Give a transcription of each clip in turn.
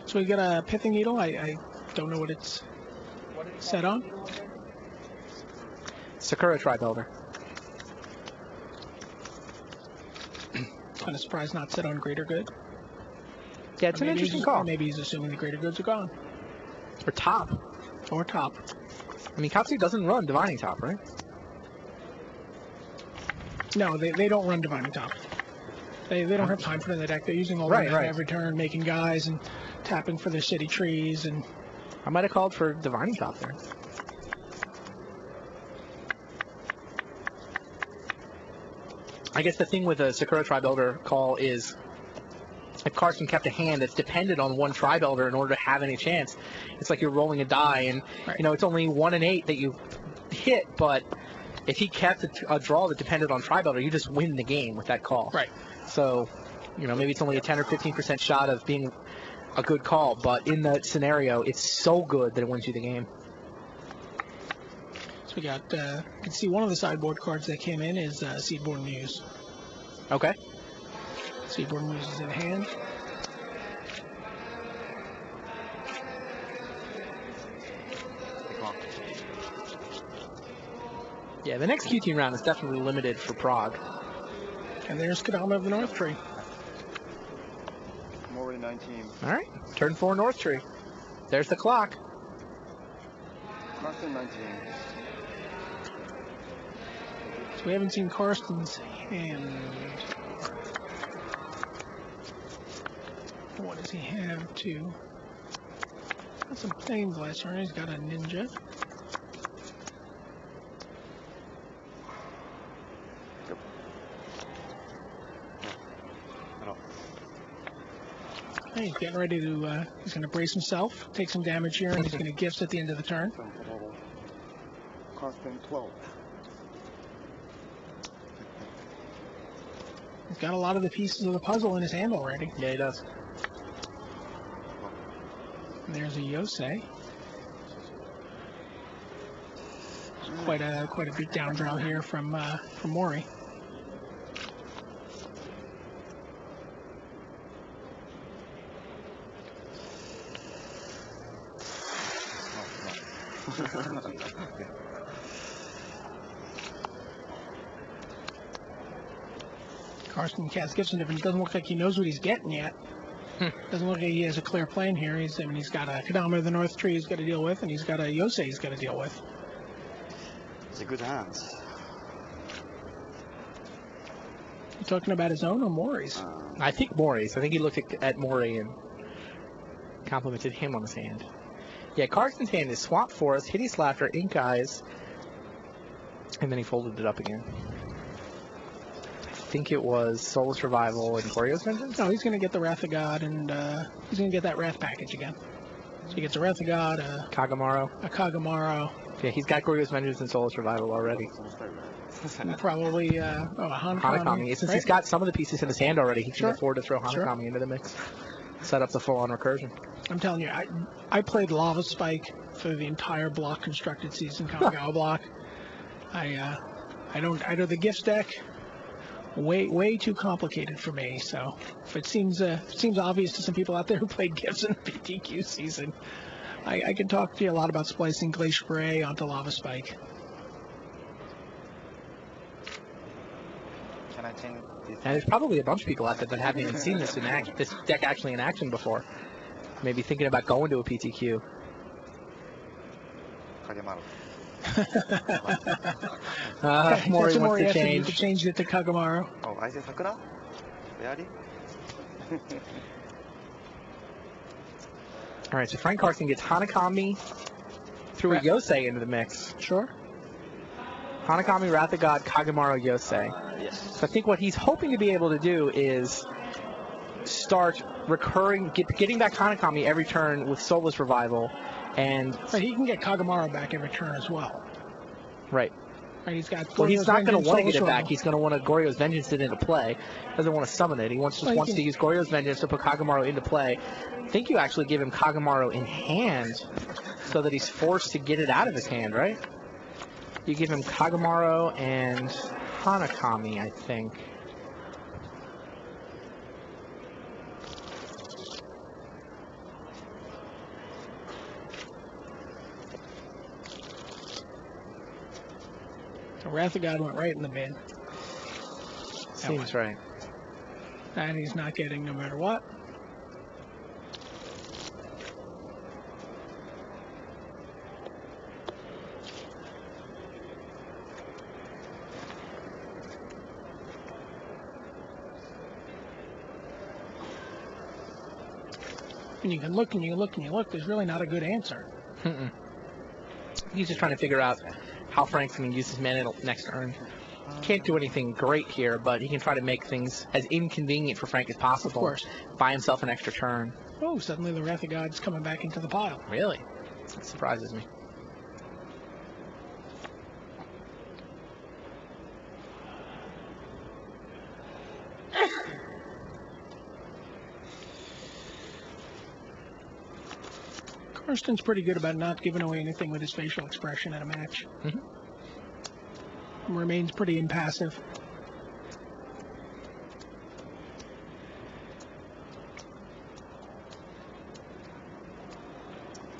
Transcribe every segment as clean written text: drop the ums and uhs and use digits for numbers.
So we got a pithing needle. I don't know what it's set on. Sakura Tri-Builder. Kind of surprised not set on greater good. Yeah, it's an interesting call. Maybe he's assuming the greater goods are gone. Or top. Or top. I mean, Katsu doesn't run Divining Top, right? No, they don't run Divining Top. They don't have time for it in the deck. They're using all right, every turn, making guys and tapping for their city trees. And I might have called for Divining Top there. I guess the thing with a Sakura Tri-Builder call is if Karsten kept a hand that's dependent on one Tri-Builder in order to have any chance, it's like you're rolling a die, and you know it's only 1 and 8 that you hit, but if he kept a draw that depended on Tri-Builder, you just win the game with that call. Right. So, you know, maybe it's only a 10 or 15% shot of being a good call, but in that scenario, it's so good that it wins you the game. So we got, you can see one of the sideboard cards that came in is Seedborn Muse. Okay. Seedborn Muse is in hand. Yeah, the next QT round is definitely limited for Prague. And there's Kadama of the North Tree. Mori 19. All right, turn 4 North Tree. There's the clock. Karsten 19. So we haven't seen Karsten's hand. What does he have to? Got some plain blaster. He's got a ninja. He's getting ready to, he's going to brace himself, take some damage here, and he's going to gifts at the end of the turn. Karsten 12. He's got a lot of the pieces of the puzzle in his hand already. Yeah, he does. And there's a Yosei. Quite a beat down draw here from Mori. Karsten casts gifts and difference. Doesn't look like he knows what he's getting yet. Doesn't look like he has a clear plan here. He's got a Kadama of the North Tree he's got to deal with, and he's got a Yosei he's got to deal with. It's a good hand. You talking about his own or Mori's? I think Mori's. I think he looked at Mori and complimented him on his hand. Yeah, Karsten's hand is Swamp Forest, Hideous Laughter, Ink Eyes, and then he folded it up again. I think it was Soulless Revival and Goryo's Vengeance? No, he's going to get the Wrath of God, and he's going to get that Wrath package again. So he gets a Wrath of God, a Kagamaro. Yeah, he's got Goryo's Vengeance and Soulless Revival already. And probably a Hanakami. Since he's got some of the pieces in his hand already, he can afford to throw Hanakami into the mix. Set up the full-on recursion. I'm telling you, I played Lava Spike for the entire block constructed season, Kamigawa block. I know the gifts deck way too complicated for me. So if it seems obvious to some people out there who played gifts in the PTQ season, I can talk to you a lot about splicing Glacier Ray onto Lava Spike. Can I change? And there's probably a bunch of people out there that haven't even seen this deck actually in action before. Maybe thinking about going to a PTQ. Mori wants to change. You could change it to Kagamaro. Oh, I said Sakura? Really? All right, so Frank Karsten gets Hanakami through a Yosei into the mix. Sure. Hanakami, Wrath of God, Kagamaro, Yosei. Yes. So I think what he's hoping to be able to do is start getting back Hanakami every turn with Soulless Revival, and he can get Kagamaro back every turn as well. Right. Right, he's got. Well, he's not going to want to get it back. He's going to want to Goryo's Vengeance it into play. Doesn't want to summon it. He wants to use Goryo's Vengeance to put Kagamaro into play. I think you actually give him Kagamaro in hand so that he's forced to get it out of his hand, right? You give him Kagamaro and Hanakami, I think. So Wrath of God went right in the bin. Seems right. And he's not getting no matter what. And you can look and you look and you look. There's really not a good answer. He's just trying to figure out how Frank's going to use his mana next turn. Can't do anything great here, but he can try to make things as inconvenient for Frank as possible. Of course. Buy himself an extra turn. Oh, suddenly the Wrath of God's coming back into the pile. Really? That surprises me. Karsten's pretty good about not giving away anything with his facial expression in a match. Remains pretty impassive.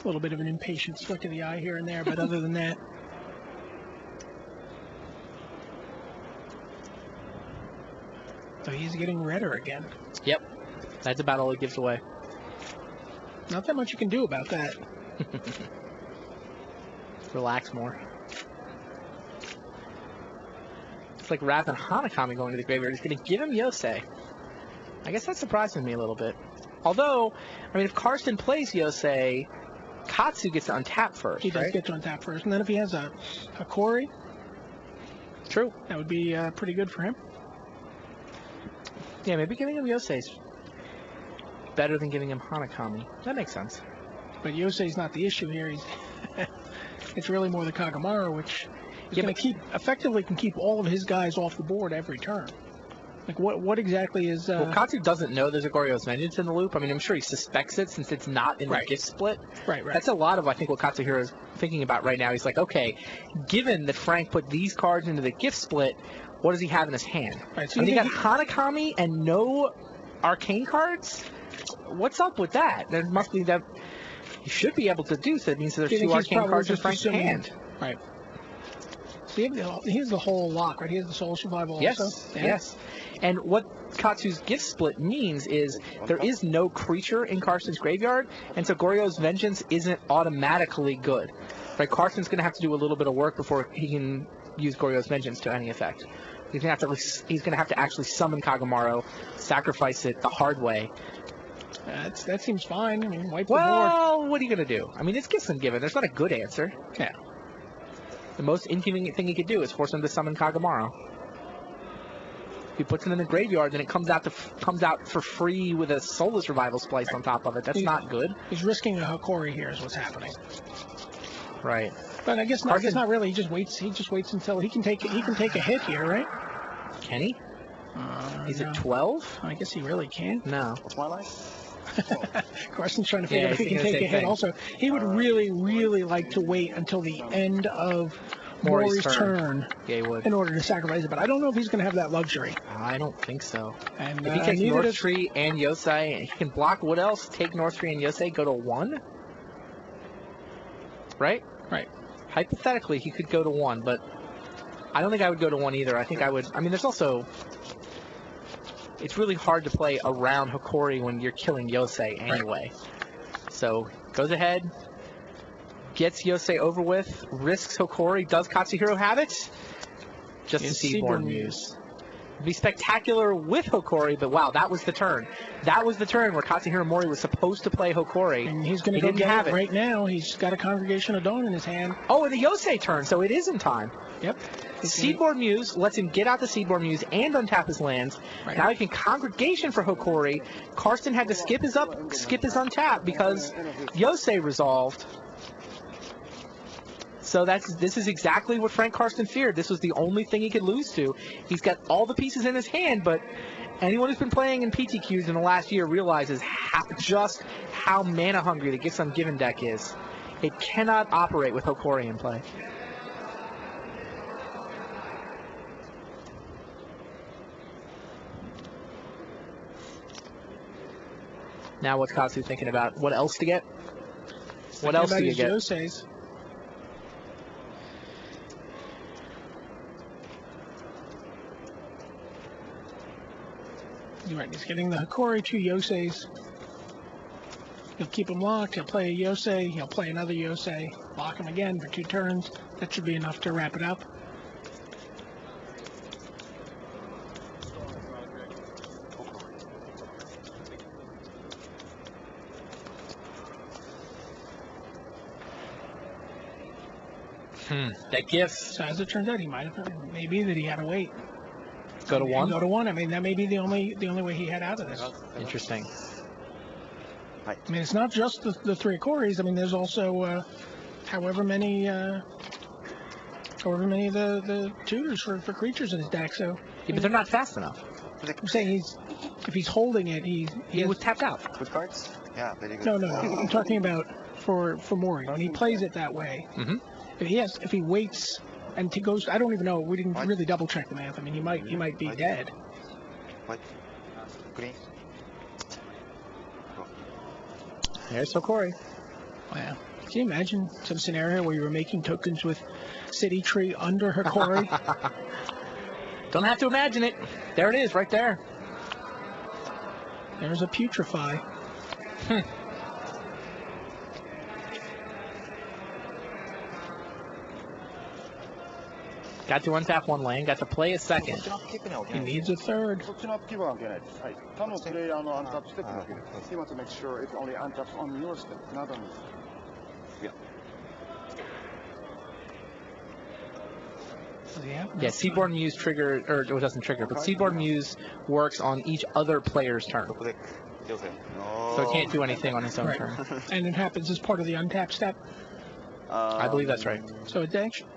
A little bit of an impatient flick of the eye here and there, but other than that. So he's getting redder again. Yep. That's about all he gives away. Not that much you can do about that. Relax more. It's like Wrath and Hanakami going to the graveyard. He's going to give him Yosei. I guess that surprises me a little bit. Although, I mean, if Karsten plays Yosei, Katsu gets to untap first, He does right? get to untap first. And then if he has a Kori, True. that would be pretty good for him. Yeah, maybe giving him Yosei's better than giving him Hanakami. That makes sense. But Yosei's not the issue here. He's it's really more the Kagamaru, which is going to effectively can keep all of his guys off the board every turn. Like what exactly is? Well, Katsu doesn't know there's a Goryo's Vengeance in the loop. I mean, I'm sure he suspects it since it's not in the gift split. Right. That's a lot of, I think, what Katsuhiro is thinking about right now. He's like, okay, given that Frank put these cards into the gift split, what does he have in his hand? Right. So and he got Hanakami and no arcane cards? What's up with that? There must be that he should be able to do so. It means there's two arcane cards in Frank's hand. Right. So he has the whole lock, right? He has the soul survival yes, also. Yeah. Yes. And what Katsu's gift split means is there is no creature in Karsten's graveyard, and so Goryo's Vengeance isn't automatically good. Right? Karsten's going to have to do a little bit of work before he can use Goryo's Vengeance to any effect. He's going to have to actually summon Kagamaru, sacrifice it the hard way. That seems fine. I mean, wipe the board. Well, what are you going to do? I mean, it's gifts and given. There's not a good answer. Yeah. The most inconvenient thing he could do is force him to summon Kagamaru. If he puts him in the graveyard, then it comes out for free with a Soulless Revival Splice on top of it. That's not good. He's risking a Hokori here is what's happening. Right. But I guess not really. He just waits until he can take a hit here, right? Can he? Is it 12? I guess he really can. No. What's my life? Karsten's trying to figure out if he can take a hit. Also, he would really, really like to wait until the end of Mori's turn yeah, he would. in order to sacrifice it. But I don't know if he's going to have that luxury. I don't think so. And if he takes North Tree and Yosei, he can block what else? Take North Tree and Yosei, go to 1? Right? Right. Hypothetically, he could go to 1, but I don't think I would go to 1 either. I think I would. I mean, there's also. It's really hard to play around Hokori when you're killing Yosei anyway. Right. So, goes ahead, gets Yosei over with, risks Hokori. Does Katsuhiro have it? Just a Seedborn Muse. It'd be spectacular with Hokori, but wow, that was the turn. That was the turn where Katsuhiro Mori was supposed to play Hokori. And he's going to go get it right now. He's got a Congregation of Dawn in his hand. Oh, and the Yosei turn, so it is in time. Yep. Seedborn Muse lets him get out the Seedborn Muse and untap his lands. Right. Now he can Congregation for Hokori. Karsten had to skip his untap because Yosei resolved. So this is exactly what Frank Karsten feared. This was the only thing he could lose to. He's got all the pieces in his hand, but anyone who's been playing in PTQs in the last year realizes just how mana hungry the Gifts Ungiven deck is. It cannot operate with Hokori in play. Now what's Katsu thinking about? What else to get? What else do you get? Yoseis. Right, he's getting the Hikori, 2 Yoseis. He'll keep him locked. He'll play a Yosei. He'll play another Yosei. Lock him again for 2 turns. That should be enough to wrap it up. That gift. So as it turns out, he might have. Maybe that he had to wait. Go to 1. Go to 1. I mean, that may be the only way he had out of this. Interesting. I mean, it's not just the 3 Hikoris. I mean, there's also however many of the tutors for creatures in his deck. So Yeah, but they're not fast enough. I'm saying if he's holding it, he was tapped out. Good cards? Yeah, very good. No. I'm talking about for Mori when he plays it that way. Mm-hmm. If he waits and he goes, I don't even know. We didn't really double check the math. I mean, he might be dead. White. Green. There's Hikori. Wow. Can you imagine some scenario where you were making tokens with City Tree under Hikori? Don't have to imagine it. There it is, right there. There's a Putrefy. Got to untap 1 land. Got to play a second. He needs a 3rd. そっちのアップキーは関係ないです。はい。他のプレイヤーのアンタップステップだけです。He wants to make sure it only untaps on your step, not on his. Yeah, Seaborn Muse trigger, or it doesn't trigger, but Seaborn Muse works on each other player's turn. So it can't do anything on its own turn. And it happens as part of the untap step. I believe that's right. So it actually.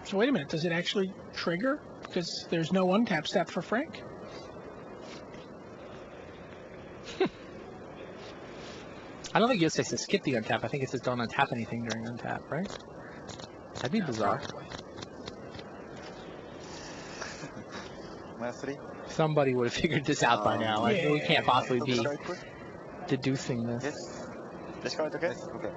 So wait a minute. Does it actually trigger? Because there's no untap step for Frank. I don't think Yosei says skip the untap. I think it says don't untap anything during untap, right? That'd be bizarre. Minus 3. Somebody would have figured this out by now. Like, we can't possibly be deducing this. Yes. Discard, okay? Okay.